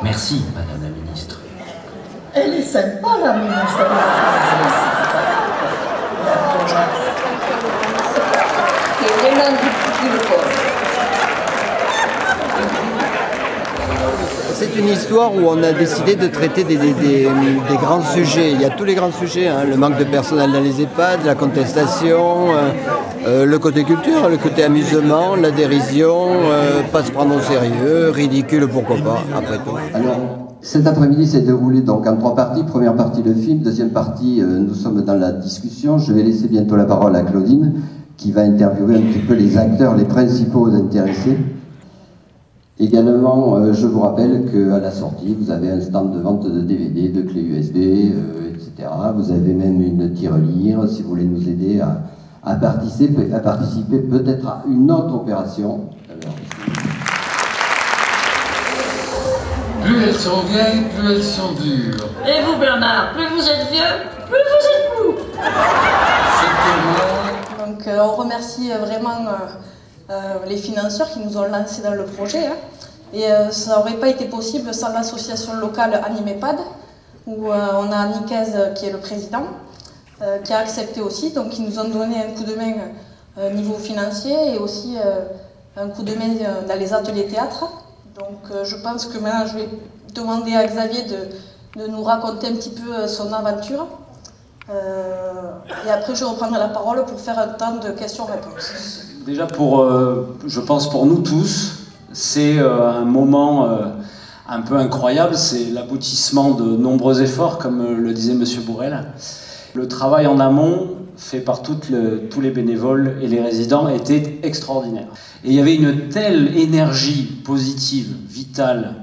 Merci, Madame la Ministre. Elle est sympa, la ministre. C'est une histoire où on a décidé de traiter des grands sujets. Il y a tous les grands sujets, hein, le manque de personnel dans les EHPAD, la contestation, le côté culture, le côté amusement, la dérision, pas se prendre au sérieux, ridicule, pourquoi pas, après tout. Alors, cet après-midi s'est déroulé donc en 3 parties. Première partie le film, deuxième partie nous sommes dans la discussion. Je vais laisser bientôt la parole à Claudine qui va interviewer un petit peu les acteurs, les principaux intéressés. Également, je vous rappelle qu'à la sortie, vous avez un stand de vente de DVD, de clés USB, etc. Vous avez même une tirelire si vous voulez nous aider à participer peut-être à une autre opération. Alors, plus elles sont vieilles, plus elles sont dures. Et vous, Bernard, plus vous êtes vieux, plus vous êtes mou. Donc on remercie vraiment les financeurs qui nous ont lancés dans le projet. Hein. Et ça n'aurait pas été possible sans l'association locale Animepad, où on a Nicaise qui est le président, qui a accepté aussi, donc ils nous ont donné un coup de main niveau financier et aussi un coup de main dans les ateliers théâtre. Donc je pense que maintenant je vais demander à Xavier de nous raconter un petit peu son aventure. Et après je reprendrai la parole pour faire un temps de questions-réponses. Déjà je pense pour nous tous, c'est un moment un peu incroyable, c'est l'aboutissement de nombreux efforts, comme le disait M. Bourrel. Le travail en amont, fait par tous les bénévoles et les résidents, était extraordinaire. Et il y avait une telle énergie positive, vitale,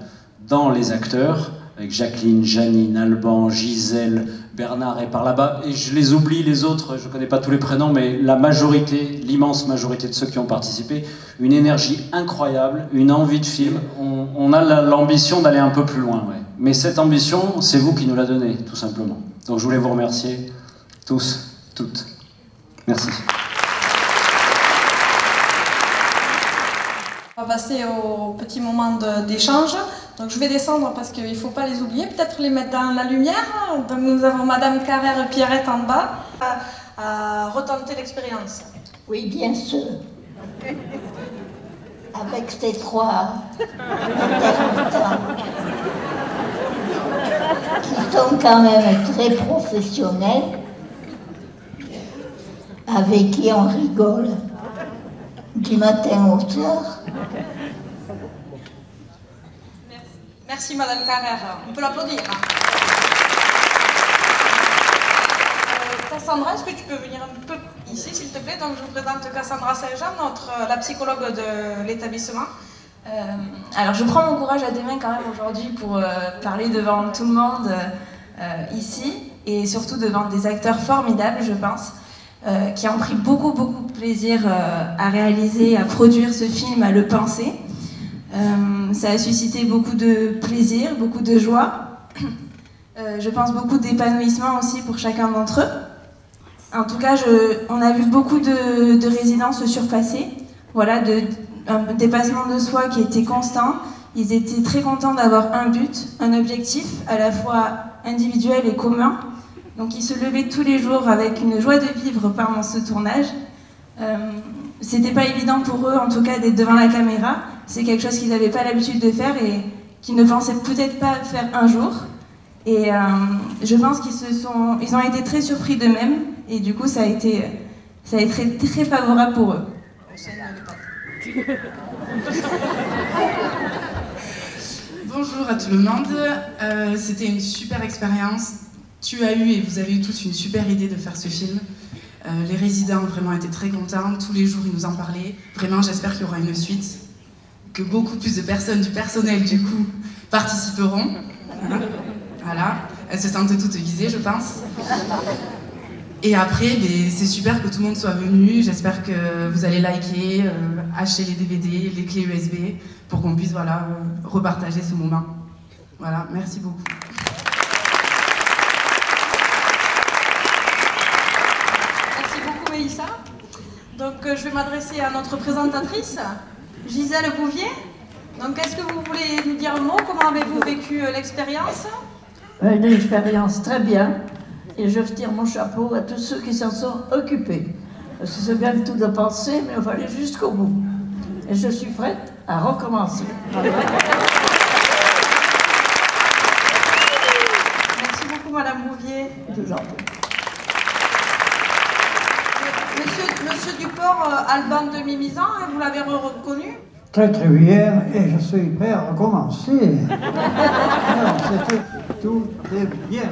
dans les acteurs, avec Jacqueline, Janine, Alban, Gisèle, Bernard est par là-bas, et je les oublie les autres, je ne connais pas tous les prénoms, mais la majorité, l'immense majorité de ceux qui ont participé, une énergie incroyable, une envie de film. On a l'ambition d'aller un peu plus loin, ouais. Mais cette ambition, c'est vous qui nous la donnez, tout simplement. Donc je voulais vous remercier, tous, toutes. Merci. On va passer au petit moment d'échange. Donc je vais descendre parce qu'il ne faut pas les oublier, peut-être les mettre dans la lumière. Donc nous avons Madame Carrère-Pierrette en bas à retenter l'expérience. Oui, bien sûr. Avec ces 3 intermittents qui sont quand même très professionnels, avec qui on rigole du matin au soir. Merci Madame Carrère. On peut l'applaudir. Cassandra, est-ce que tu peux venir un peu ici, s'il te plaît? Donc je vous présente Cassandra Saint-Jean, la psychologue de l'établissement. Alors je prends mon courage à deux mains quand même aujourd'hui pour parler devant tout le monde ici, et surtout devant des acteurs formidables, je pense, qui ont pris beaucoup de plaisir à réaliser, à produire ce film, à le penser. Ça a suscité beaucoup de plaisir, beaucoup de joie. Je pense beaucoup d'épanouissement aussi pour chacun d'entre eux. En tout cas, on a vu beaucoup de résidents se surpasser. Voilà, un dépassement de soi qui était constant. Ils étaient très contents d'avoir un but, un objectif, à la fois individuel et commun. Donc ils se levaient tous les jours avec une joie de vivre pendant ce tournage. C'était pas évident pour eux, en tout cas, d'être devant la caméra. C'est quelque chose qu'ils n'avaient pas l'habitude de faire et qu'ils ne pensaient peut-être pas faire un jour. Et je pense qu'ils ont été très surpris d'eux-mêmes et du coup ça a été très favorable pour eux. Bonjour à tout le monde, c'était une super expérience. Tu as eu et vous avez eu tous une super idée de faire ce film. Les résidents vraiment étaient très contents, tous les jours ils nous en parlaient. Vraiment j'espère qu'il y aura une suite, que beaucoup plus de personnes du personnel du coup participeront. Voilà, elles se sentent toutes visées, je pense. Et après, c'est super que tout le monde soit venu. J'espère que vous allez liker, acheter les DVD, les clés USB, pour qu'on puisse repartager ce moment. Voilà, merci beaucoup. Merci beaucoup, Mélissa. Donc, je vais m'adresser à notre présentatrice, Gisèle Bouvier. Donc, est-ce que vous voulez nous dire un mot? Comment avez-vous vécu l'expérience? Une expérience très bien. Et je tire mon chapeau à tous ceux qui s'en sont occupés. Parce que c'est bien tout de penser, mais il faut aller jusqu'au bout. Et je suis prête à recommencer. Merci beaucoup, Madame Bouvier. Monsieur Duport, Alban de Mimizan, vous l'avez reconnu? Très très bien, et je suis prêt à recommencer. C'était tout est bien.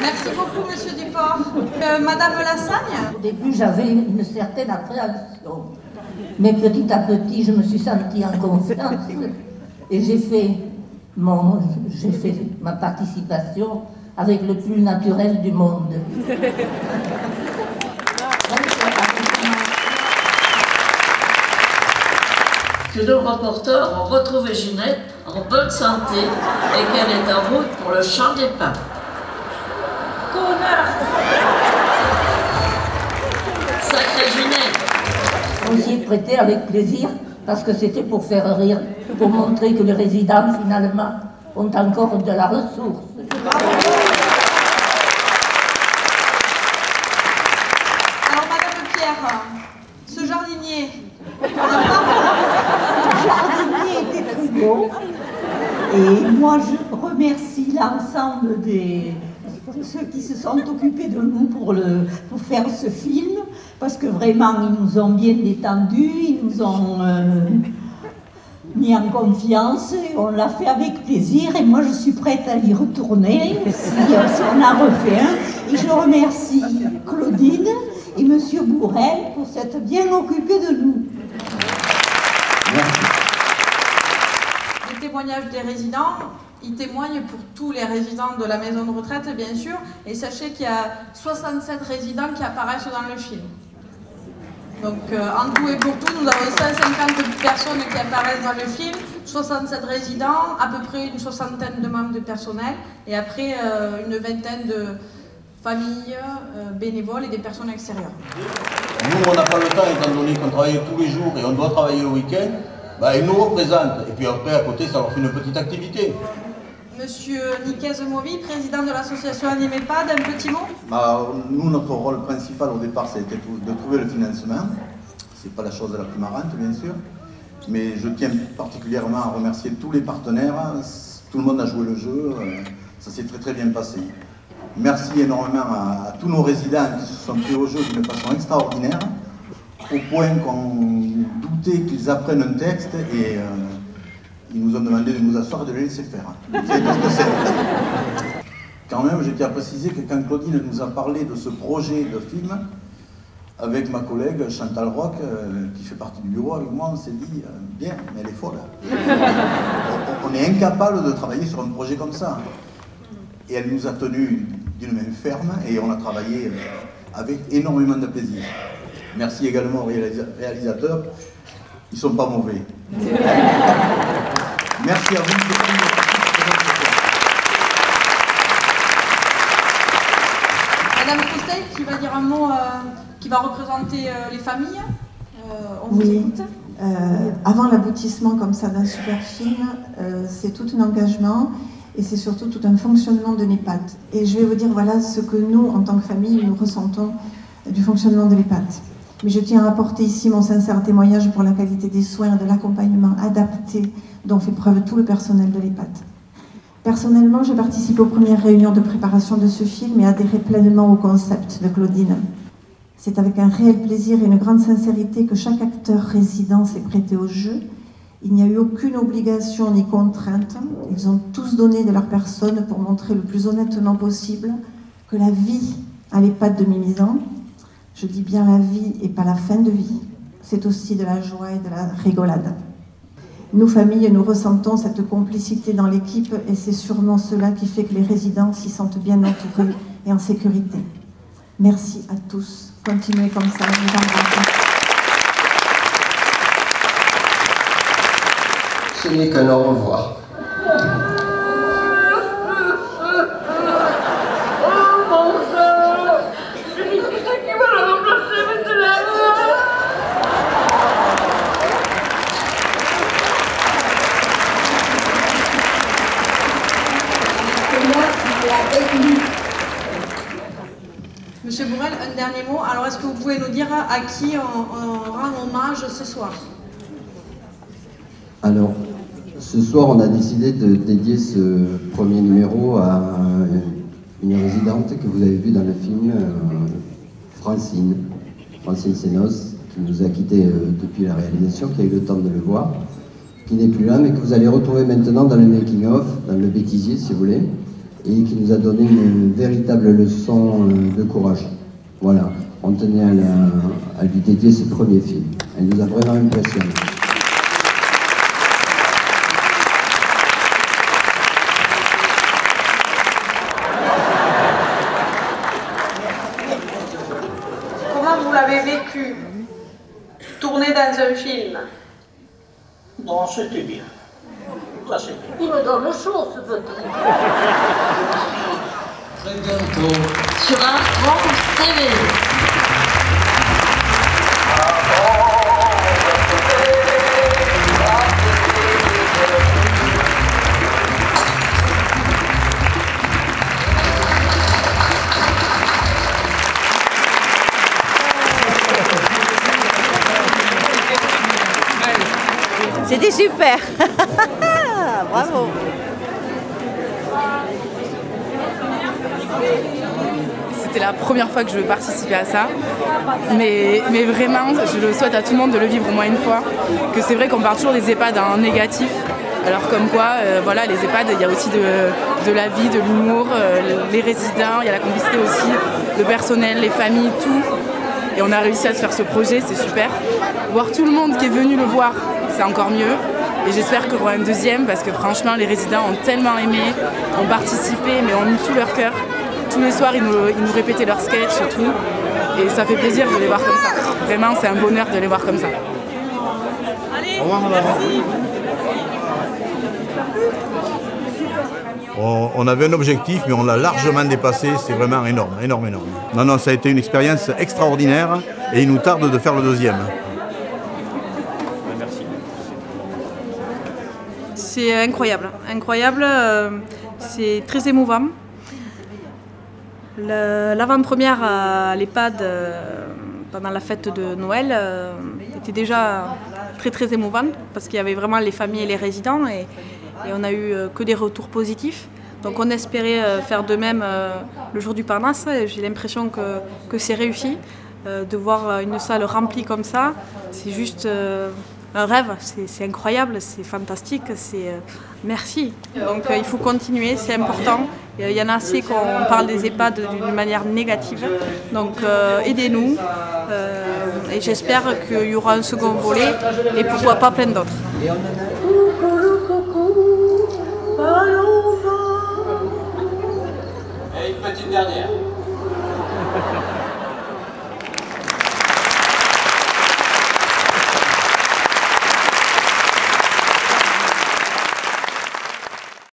Merci beaucoup, Monsieur Duport. Madame Lassagne? Au début, j'avais une certaine appréhension. Mais petit à petit, je me suis sentie en confiance. Et j'ai fait ma participation avec le plus naturel du monde. Que nos rapporteurs ont retrouvé Ginette en bonne santé et qu'elle est en route pour le champ des pins. Connard! Sacrée Ginette! On s'y est prêté avec plaisir parce que c'était pour faire rire, pour montrer que les résidents, finalement, ont encore de la ressource. Alors, Madame Pierre, ce jardinier... Le jardinier était très beau. Et moi, je remercie l'ensemble de ceux qui se sont occupés de nous pour faire ce film, parce que vraiment, ils nous ont bien détendus, ils nous ont mis en confiance, et on l'a fait avec plaisir, et moi, je suis prête à y retourner, si on a refait un. Et je remercie Claudine et Monsieur Bourrel pour s'être bien occupés de nous. Les témoignages des résidents, ils témoignent pour tous les résidents de la maison de retraite, bien sûr, et sachez qu'il y a 67 résidents qui apparaissent dans le film. Donc, en tout et pour tout, nous avons 150 personnes qui apparaissent dans le film, 67 résidents, à peu près une soixantaine de membres de personnel, et après une vingtaine de familles, bénévoles et des personnes extérieures. Nous, on n'a pas le temps, étant donné qu'on travaille tous les jours et on doit travailler le week-end, ils nous représentent. Et puis après, à côté, ça leur fait une petite activité. Monsieur Niquez Movi, président de l'association Animepad, un petit mot? Nous, notre rôle principal au départ, c'était de trouver le financement. C'est pas la chose la plus marrante, bien sûr. Mais je tiens particulièrement à remercier tous les partenaires. Tout le monde a joué le jeu. Ça s'est très très bien passé. Merci énormément à tous nos résidents qui se sont pris au jeu d'une façon extraordinaire, au point qu'on doutait qu'ils apprennent un texte et ils nous ont demandé de nous asseoir et de les laisser faire. Vous savez ce que c'est? Quand même, je tiens à préciser que quand Claudine nous a parlé de ce projet de film, avec ma collègue Chantal Roch, qui fait partie du bureau avec moi, on s'est dit, bien, mais elle est folle. On est incapable de travailler sur un projet comme ça. Et elle nous a tenus d'une main ferme et on a travaillé avec énormément de plaisir. Merci également aux réalisateurs, ils ne sont pas mauvais. Merci à vous. Madame Christelle, qui va dire un mot, qui va représenter les familles. On vous écoute. Avant l'aboutissement comme ça d'un super film, c'est tout un engagement. Et c'est surtout tout un fonctionnement de l'EHPAD. Et je vais vous dire, voilà ce que nous, en tant que famille, nous ressentons du fonctionnement de l'EHPAD. Mais je tiens à apporter ici mon sincère témoignage pour la qualité des soins et de l'accompagnement adapté dont fait preuve tout le personnel de l'EHPAD. Personnellement, j'ai participé aux premières réunions de préparation de ce film et adhéré pleinement au concept de Claudine. C'est avec un réel plaisir et une grande sincérité que chaque acteur résident s'est prêté au jeu. Il n'y a eu aucune obligation ni contrainte. Ils ont tous donné de leur personne pour montrer le plus honnêtement possible que la vie à l'EHPAD de Mimizan, je dis bien la vie et pas la fin de vie, c'est aussi de la joie et de la rigolade. Nous, familles, nous ressentons cette complicité dans l'équipe et c'est sûrement cela qui fait que les résidents s'y sentent bien entourés et en sécurité. Merci à tous. Continuez comme ça. Ce n'est qu'un au revoir. Monsieur Bourrel, un dernier mot. Alors, est-ce que vous pouvez nous dire à qui on rend hommage ce soir? Alors, ce soir, on a décidé de dédier ce premier numéro à une résidente que vous avez vue dans le film, Francine Sénos, qui nous a quittés depuis la réalisation, qui a eu le temps de le voir, qui n'est plus là, mais que vous allez retrouver maintenant dans le making-of, dans le bêtisier, si vous voulez, et qui nous a donné une véritable leçon de courage. Voilà, on tenait à lui dédier ce premier film. Elle nous a vraiment impressionnés. Comment vous l'avez vécu, tourner dans un film? Non, c'était bien. Ça, c'est bien. Il me donne chaud, ce petit. Très bientôt. Sur un France TV. C'était super. Bravo. C'était la première fois que je participais à ça, mais vraiment, je le souhaite à tout le monde de le vivre au moins une fois, que c'est vrai qu'on parle toujours des EHPAD en négatif, alors comme quoi, voilà, les EHPAD, il y a aussi de la vie, de l'humour, les résidents, il y a la complicité aussi, le personnel, les familles, tout, et on a réussi à se faire ce projet, c'est super. Voir tout le monde qui est venu le voir, c'est encore mieux. Et j'espère qu'il y aura un deuxième parce que franchement les résidents ont tellement aimé, ont participé mais ont mis tout leur cœur. Tous les soirs ils nous répétaient leurs sketchs et tout. Et ça fait plaisir de les voir comme ça. Vraiment c'est un bonheur de les voir comme ça. Allez, au revoir, merci. On avait un objectif, mais on l'a largement dépassé. C'est vraiment énorme, énorme, énorme. Non, non, ça a été une expérience extraordinaire et il nous tarde de faire le deuxième. C'est incroyable, incroyable, c'est très émouvant. L'avant-première à l'EHPAD pendant la fête de Noël était déjà très très émouvante parce qu'il y avait vraiment les familles et les résidents et on n'a eu que des retours positifs. Donc on espérait faire de même le jour du Parnasse. J'ai l'impression que c'est réussi. De voir une salle remplie comme ça, c'est juste un rêve, c'est incroyable, c'est fantastique, merci. Donc il faut continuer, c'est important. Il y en a assez qu'on parle des EHPAD d'une manière négative. Donc aidez-nous et j'espère qu'il y aura un second volet et pourquoi pas plein d'autres. Et une petite dernière.